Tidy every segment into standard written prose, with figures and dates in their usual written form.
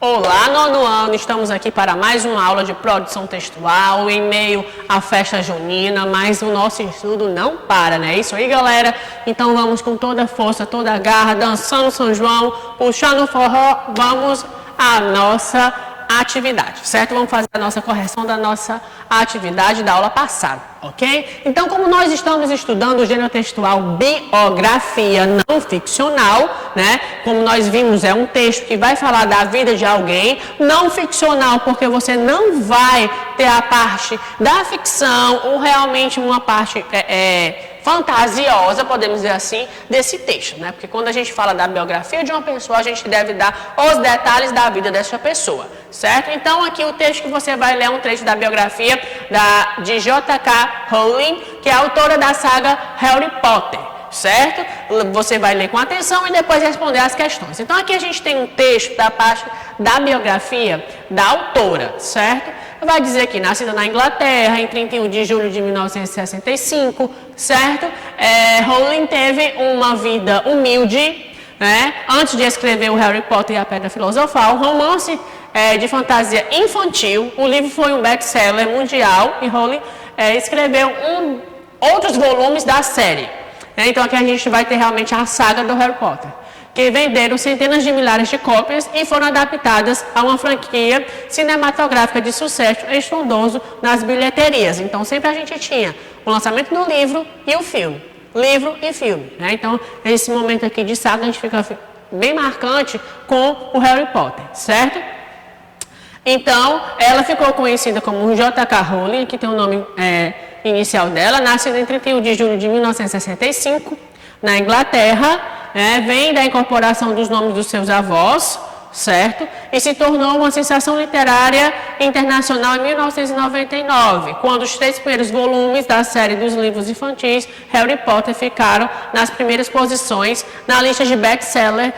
Olá, nono ano, estamos aqui para mais uma aula de produção textual em meio à festa junina, mas o nosso estudo não para, né? É isso aí, galera? Então vamos com toda a força, toda a garra, dançando São João, puxando o forró, vamos à nossa atividade, certo? Vamos fazer a nossa correção da nossa atividade da aula passada, ok? Então, como nós estamos estudando o gênero textual biografia não ficcional, né? Como nós vimos, é um texto que vai falar da vida de alguém, não ficcional, porque você não vai ter a parte da ficção ou realmente uma parte fantasiosa, podemos dizer assim, desse texto, né? Porque quando a gente fala da biografia de uma pessoa, a gente deve dar os detalhes da vida dessa pessoa, certo? Então, aqui o texto que você vai ler é um trecho da biografia de J.K. Rowling, que é a autora da saga Harry Potter, certo? Você vai ler com atenção e depois responder as questões. Então, aqui a gente tem um texto da parte da biografia da autora, certo? Vai dizer que nascida na Inglaterra em 31 de julho de 1965, certo? Rowling teve uma vida humilde, né? Antes de escrever o Harry Potter e a Pedra Filosofal, romance de fantasia infantil. O livro foi um best-seller mundial e Rowling escreveu outros volumes da série. Então aqui a gente vai ter realmente a saga do Harry Potter, que venderam centenas de milhares de cópias e foram adaptadas a uma franquia cinematográfica de sucesso estrondoso nas bilheterias. Então, sempre a gente tinha o lançamento do livro e o filme. Livro e filme, né? Então, esse momento aqui de saga, a gente fica bem marcante com o Harry Potter, certo? Então, ela ficou conhecida como J.K. Rowling, que tem o nome inicial dela, nascida em 31 de julho de 1965, na Inglaterra. Vem da incorporação dos nomes dos seus avós, certo? E se tornou uma sensação literária internacional em 1999, quando os 3 primeiros volumes da série dos livros infantis Harry Potter ficaram nas primeiras posições na lista de best-seller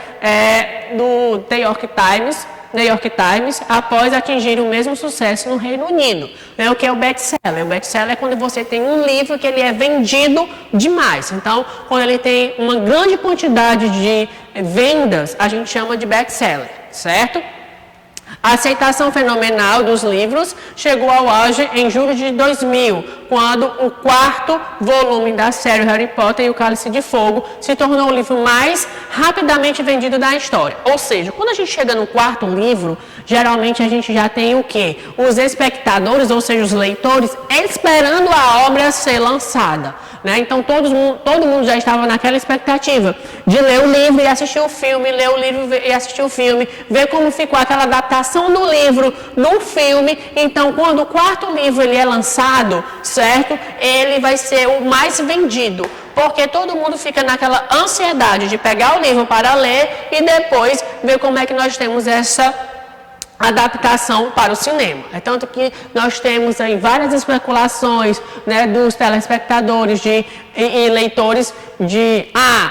do The York Times, após atingir o mesmo sucesso no Reino Unido. O que é o best-seller? O best-seller é quando você tem um livro que ele é vendido demais. Então, quando ele tem uma grande quantidade de vendas, a gente chama de best-seller, certo? A aceitação fenomenal dos livros chegou ao auge em julho de 2000, quando o 4º volume da série Harry Potter e o Cálice de Fogo se tornou o livro mais rapidamente vendido da história. Ou seja, quando a gente chega no 4º livro, geralmente a gente já tem o quê? Os espectadores, ou seja, os leitores, esperando a obra ser lançada, né? Então, todo mundo já estava naquela expectativa de ler o livro e assistir o filme, ler o livro e assistir o filme, ver como ficou aquela adaptação do livro no filme. Então, quando o 4º livro ele é lançado, certo? Ele vai ser o mais vendido, porque todo mundo fica naquela ansiedade de pegar o livro para ler e depois ver como é que nós temos essa adaptação para o cinema. É tanto que nós temos aí várias especulações, né, dos telespectadores e leitores de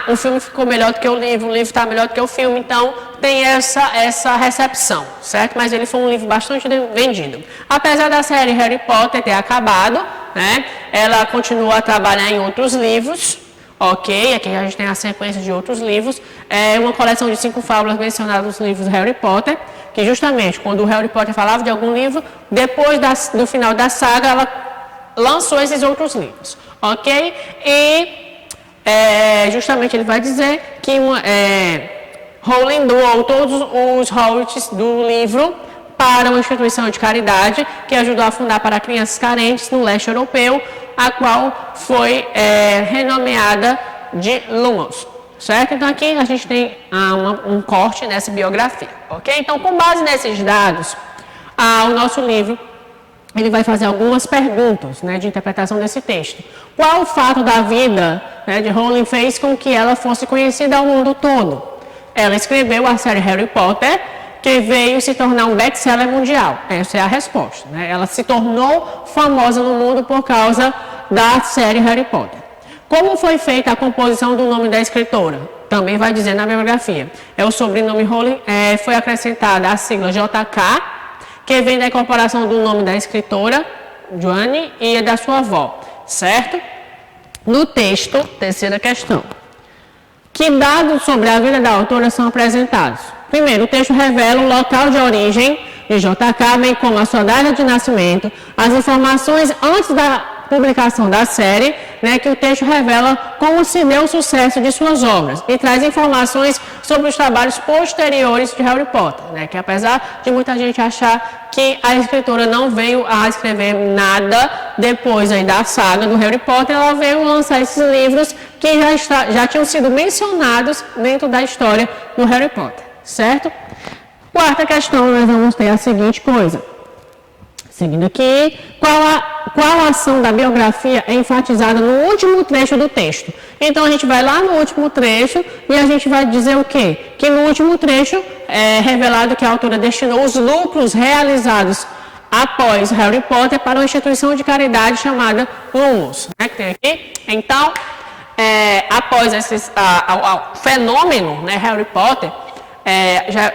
o filme ficou melhor do que o livro está melhor do que o filme. Então tem essa recepção, certo? Mas ele foi um livro bastante vendido. Apesar da série Harry Potter ter acabado, né, ela continua a trabalhar em outros livros. Ok, aqui a gente tem a sequência de outros livros. É uma coleção de 5 fábulas mencionadas nos livros Harry Potter, que justamente quando o Harry Potter falava de algum livro, depois do final da saga, ela lançou esses outros livros. Ok? E justamente ele vai dizer que Rowling doou todos os royalties do livro para uma instituição de caridade que ajudou a fundar para crianças carentes no leste europeu, a qual foi renomeada de Lumos, certo? Então aqui a gente tem um corte nessa biografia, ok? Então, com base nesses dados, o nosso livro ele vai fazer algumas perguntas, né, de interpretação desse texto. Qual o fato da vida, né, de Rowling fez com que ela fosse conhecida ao mundo todo? Ela escreveu a série Harry Potter, que veio se tornar um best-seller mundial. Essa é a resposta, né? Ela se tornou famosa no mundo por causa da série Harry Potter. Como foi feita a composição do nome da escritora? Também vai dizer na biografia. O sobrenome Rowling foi acrescentada a sigla JK, que vem da incorporação do nome da escritora, Joanne, e da sua avó, certo? No texto, terceira questão. Que dados sobre a vida da autora são apresentados? Primeiro, o texto revela o local de origem de JK, bem como a sua data de nascimento, as informações antes da publicação da série, né, que o texto revela como se deu o sucesso de suas obras e traz informações sobre os trabalhos posteriores de Harry Potter, né, que apesar de muita gente achar que a escritora não veio a escrever nada depois aí da saga do Harry Potter, ela veio lançar esses livros que já tinham sido mencionados dentro da história do Harry Potter, certo? Quarta questão, nós vamos ter a seguinte coisa. Seguindo aqui, qual ação da biografia é enfatizada no último trecho do texto? Então, a gente vai lá no último trecho e a gente vai dizer o quê? Que no último trecho é revelado que a autora destinou os lucros realizados após Harry Potter para uma instituição de caridade chamada Lumos, né, que tem aqui. Então, após o fenômeno, né, Harry Potter,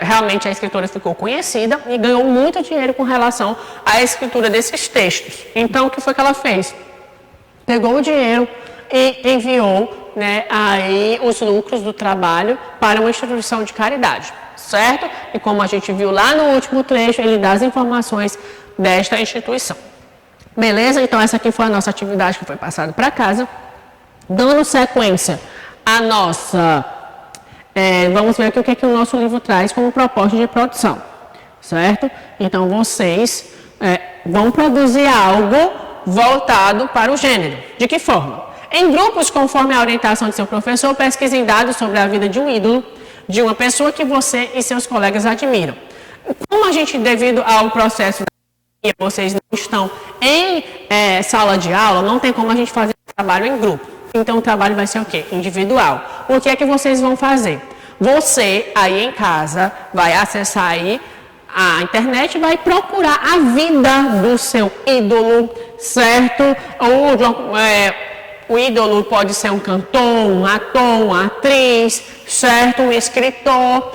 realmente a escritora ficou conhecida e ganhou muito dinheiro com relação à escritura desses textos. Então, o que foi que ela fez? Pegou o dinheiro e enviou, né, aí os lucros do trabalho para uma instituição de caridade, certo? E como a gente viu lá no último trecho, ele dá as informações desta instituição. Beleza? Então, essa aqui foi a nossa atividade que foi passada para casa. Dando sequência à nossa... vamos ver aqui o que o nosso livro traz como proposta de produção, certo? Então, vocês vão produzir algo voltado para o gênero. De que forma? Em grupos, conforme a orientação de seu professor, pesquisem dados sobre a vida de um ídolo, de uma pessoa que você e seus colegas admiram. Como a gente, devido ao processo da vocês não estão em sala de aula, não tem como a gente fazer trabalho em grupo. Então, o trabalho vai ser o quê? Individual. O que é que vocês vão fazer? Você, aí em casa, vai acessar aí a internet e vai procurar a vida do seu ídolo, certo? O ídolo pode ser um cantor, um ator, uma atriz, certo? Um escritor.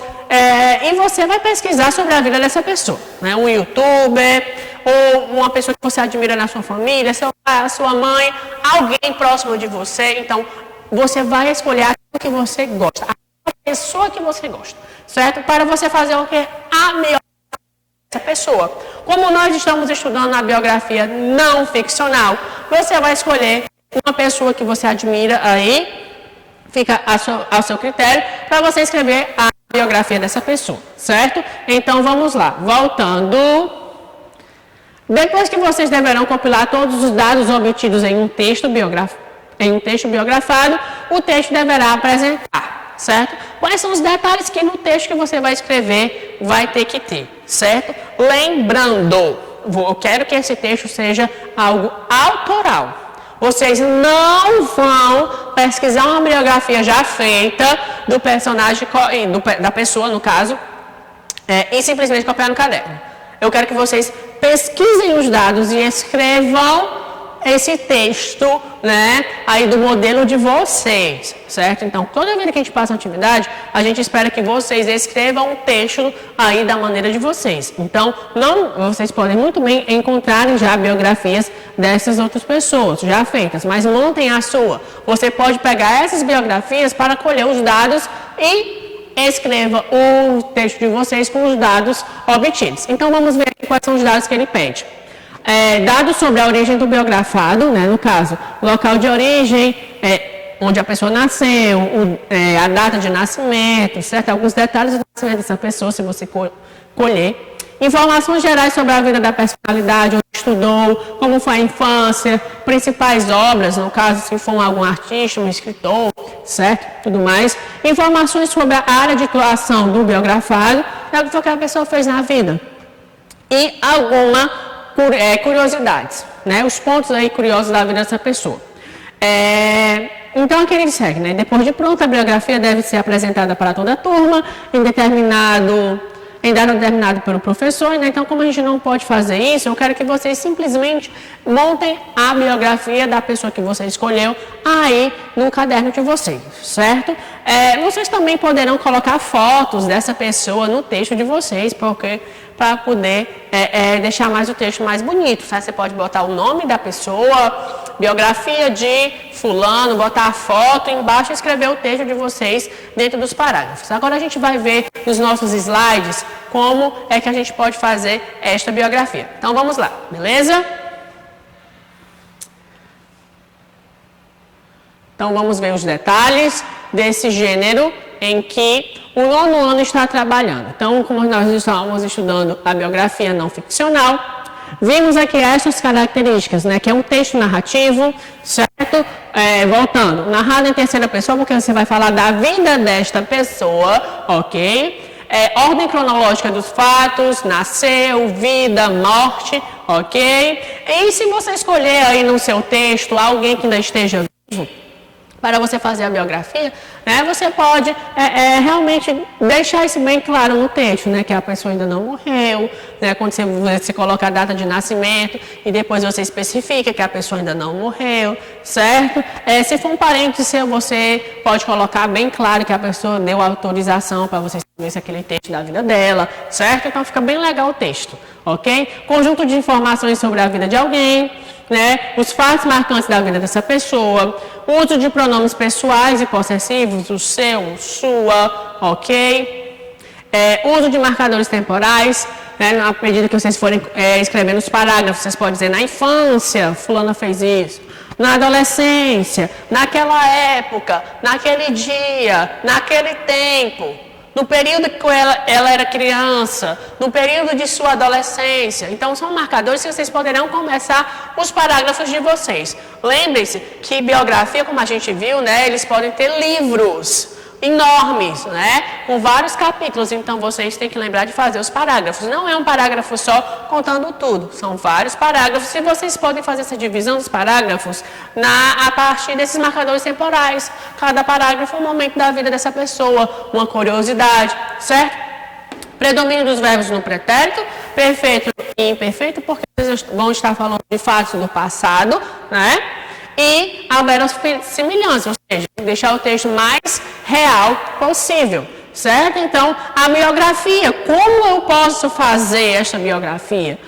E você vai pesquisar sobre a vida dessa pessoa, né? Um youtuber, ou uma pessoa que você admira na sua família, seu pai, a sua mãe, alguém próximo de você. Então, você vai escolher aquilo que você gosta, a pessoa que você gosta, certo? Para você fazer o que? A melhor dessa pessoa. Como nós estamos estudando a biografia não ficcional, você vai escolher uma pessoa que você admira aí, fica ao seu critério, para você escrever a biografia dessa pessoa, certo? Então, vamos lá. Voltando... Depois que vocês deverão compilar todos os dados obtidos em um texto biografado, o texto deverá apresentar, certo? Quais são os detalhes que no texto que você vai escrever vai ter que ter, certo? Lembrando, eu quero que esse texto seja algo autoral. Vocês não vão pesquisar uma biografia já feita do personagem, da pessoa, no caso, e simplesmente copiar no caderno. Eu quero que vocês pesquisem os dados e escrevam esse texto, né, aí do modelo de vocês, certo? Então, toda vez que a gente passa uma atividade, a gente espera que vocês escrevam um texto aí da maneira de vocês. Então, vocês podem muito bem encontrarem já biografias dessas outras pessoas, já feitas, mas montem a sua. Você pode pegar essas biografias para colher os dados e escreva o texto de vocês com os dados obtidos. Então, vamos ver quais são os dados que ele pede. Dados sobre a origem do biografado, né, no caso, local de origem, onde a pessoa nasceu, a data de nascimento, certo? Alguns detalhes do nascimento dessa pessoa, se você colher. Informações gerais sobre a vida da personalidade, onde estudou, como foi a infância, principais obras, no caso, se for algum artista, um escritor, certo? Tudo mais. Informações sobre a área de atuação do biografado, o que foi que a pessoa fez na vida. E alguma curiosidades, né? Os pontos aí curiosos da vida dessa pessoa. Então, aqui ele segue, né? Depois de pronta, a biografia deve ser apresentada para toda a turma, em dado determinado pelo professor, né? Então, como a gente não pode fazer isso, eu quero que vocês simplesmente montem a biografia da pessoa que você escolheu aí no caderno de vocês, certo? Vocês também poderão colocar fotos dessa pessoa no texto de vocês, para poder deixar mais o texto mais bonito, certo? Você pode botar o nome da pessoa, biografia de fulano, botar a foto embaixo e escrever o texto de vocês dentro dos parágrafos. Agora a gente vai ver nos nossos slides como é que a gente pode fazer esta biografia. Então vamos lá, beleza? Então vamos ver os detalhes desse gênero em que o 9º ano está trabalhando. Então, como nós estamos estudando a biografia não ficcional, vimos aqui essas características, né? Que é um texto narrativo, certo? Voltando, narrado em terceira pessoa, porque você vai falar da vida desta pessoa, ok? Ordem cronológica dos fatos, nasceu, vida, morte, ok? E se você escolher aí no seu texto alguém que ainda esteja vivo, para você fazer a biografia, né, você pode realmente deixar isso bem claro no texto, né, que a pessoa ainda não morreu, né, quando você coloca a data de nascimento e depois você especifica que a pessoa ainda não morreu, certo? Se for um parente seu, você pode colocar bem claro que a pessoa deu autorização para você escrever aquele texto da vida dela, certo? Então fica bem legal o texto, ok? Conjunto de informações sobre a vida de alguém, né, os fatos marcantes da vida dessa pessoa, uso de pronomes pessoais e possessivos, o seu, o sua, ok? Uso de marcadores temporais, né, na medida que vocês forem escrevendo os parágrafos, vocês podem dizer na infância, fulana fez isso, na adolescência, naquela época, naquele dia, naquele tempo. No período que ela era criança, no período de sua adolescência. Então, são marcadores que vocês poderão começar os parágrafos de vocês. Lembrem-se que biografia, como a gente viu, né, eles podem ter livros enormes, né, com vários capítulos. Então, vocês têm que lembrar de fazer os parágrafos. Não é um parágrafo só contando tudo. São vários parágrafos e vocês podem fazer essa divisão dos parágrafos a partir desses marcadores temporais. Cada parágrafo é um momento da vida dessa pessoa, uma curiosidade, certo? Predomínio dos verbos no pretérito, perfeito e imperfeito, porque vocês vão estar falando de fatos do passado, né? E a verossimilhança, ou seja, deixar o texto mais real possível, certo? Então, a biografia, como eu posso fazer esta biografia?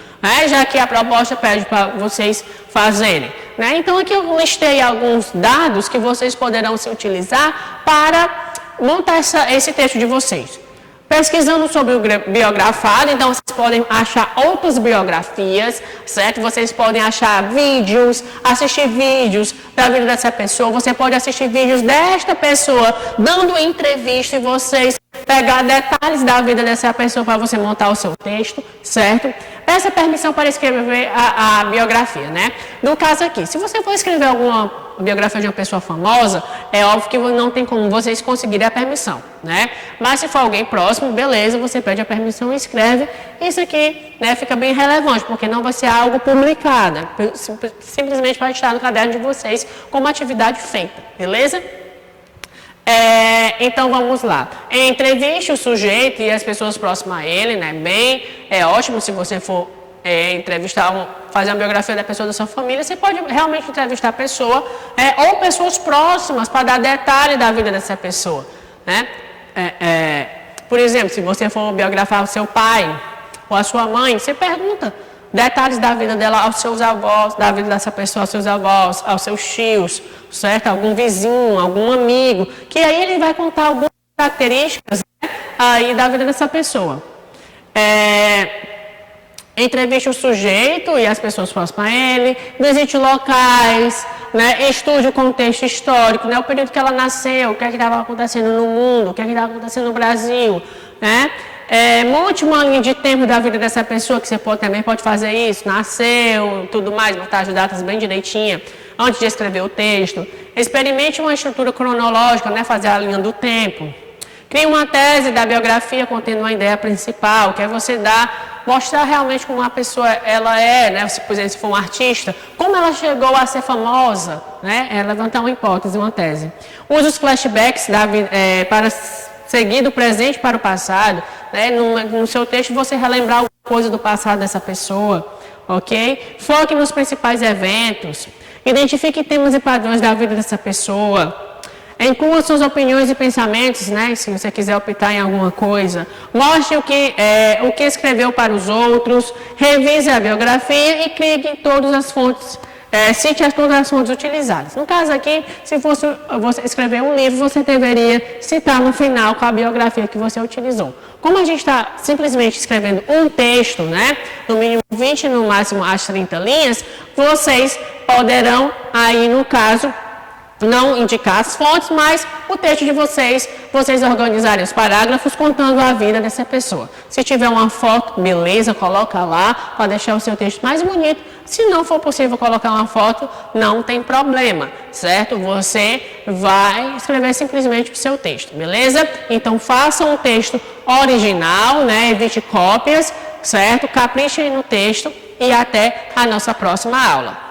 Já que a proposta pede para vocês fazerem, né? Então, aqui eu listei alguns dados que vocês poderão se utilizar para montar esse texto de vocês. Pesquisando sobre o biografado, então vocês podem achar outras biografias, certo? Vocês podem achar vídeos, assistir vídeos da vida dessa pessoa, você pode assistir vídeos desta pessoa dando entrevista e vocês pegar detalhes da vida dessa pessoa para você montar o seu texto, certo? Peça permissão para escrever a biografia, né? No caso aqui, se você for escrever alguma biografia de uma pessoa famosa, é óbvio que não tem como vocês conseguirem a permissão, né? Mas se for alguém próximo, beleza, você pede a permissão e escreve. Isso aqui, né, fica bem relevante, porque não vai ser algo publicado, simplesmente vai estar no caderno de vocês como atividade feita, beleza? Então vamos lá. Entreviste o sujeito e as pessoas próximas a ele, né? É ótimo se você for fazer uma biografia da pessoa da sua família, você pode realmente entrevistar a pessoa ou pessoas próximas para dar detalhe da vida dessa pessoa, né? Por exemplo, se você for biografar o seu pai ou a sua mãe, você pergunta detalhes da vida dela aos seus avós, da vida dessa pessoa aos seus avós, aos seus tios, certo? Algum vizinho, algum amigo, que aí ele vai contar algumas características, né, aí da vida dessa pessoa. Entreviste o sujeito e as pessoas próximas a ele, visite locais, né, estude o contexto histórico, né, o período que ela nasceu, o que é que estava acontecendo no mundo, o que é que estava acontecendo no Brasil, né? Monte uma linha de tempo da vida dessa pessoa, que você também pode fazer isso, nasceu, tudo mais, botar as datas bem direitinha, antes de escrever o texto. Experimente uma estrutura cronológica, né, fazer a linha do tempo. Crie uma tese da biografia contendo uma ideia principal, que é você mostrar realmente como a pessoa ela é, né, por exemplo, se for um artista, como ela chegou a ser famosa, né, levantar uma hipótese, uma tese. Use os flashbacks para seguir do presente para o passado, né? No seu texto você relembrar alguma coisa do passado dessa pessoa, ok? Foque nos principais eventos, identifique temas e padrões da vida dessa pessoa, inclua suas opiniões e pensamentos, né? Se você quiser optar em alguma coisa, mostre o que escreveu para os outros, revise a biografia e crie em todas as fontes cite as outras fontes utilizadas. No caso aqui, se fosse você escrever um livro, você deveria citar no final qual a biografia que você utilizou. Como a gente está simplesmente escrevendo um texto, né, no mínimo 20, no máximo as 30 linhas, vocês poderão aí, no caso, não indicar as fontes, mas o texto de vocês organizarem os parágrafos contando a vida dessa pessoa. Se tiver uma foto, beleza, coloca lá para deixar o seu texto mais bonito. Se não for possível colocar uma foto, não tem problema, certo? Você vai escrever simplesmente o seu texto, beleza? Então, faça um texto original, né? Evite cópias, certo? Caprichem no texto e até a nossa próxima aula.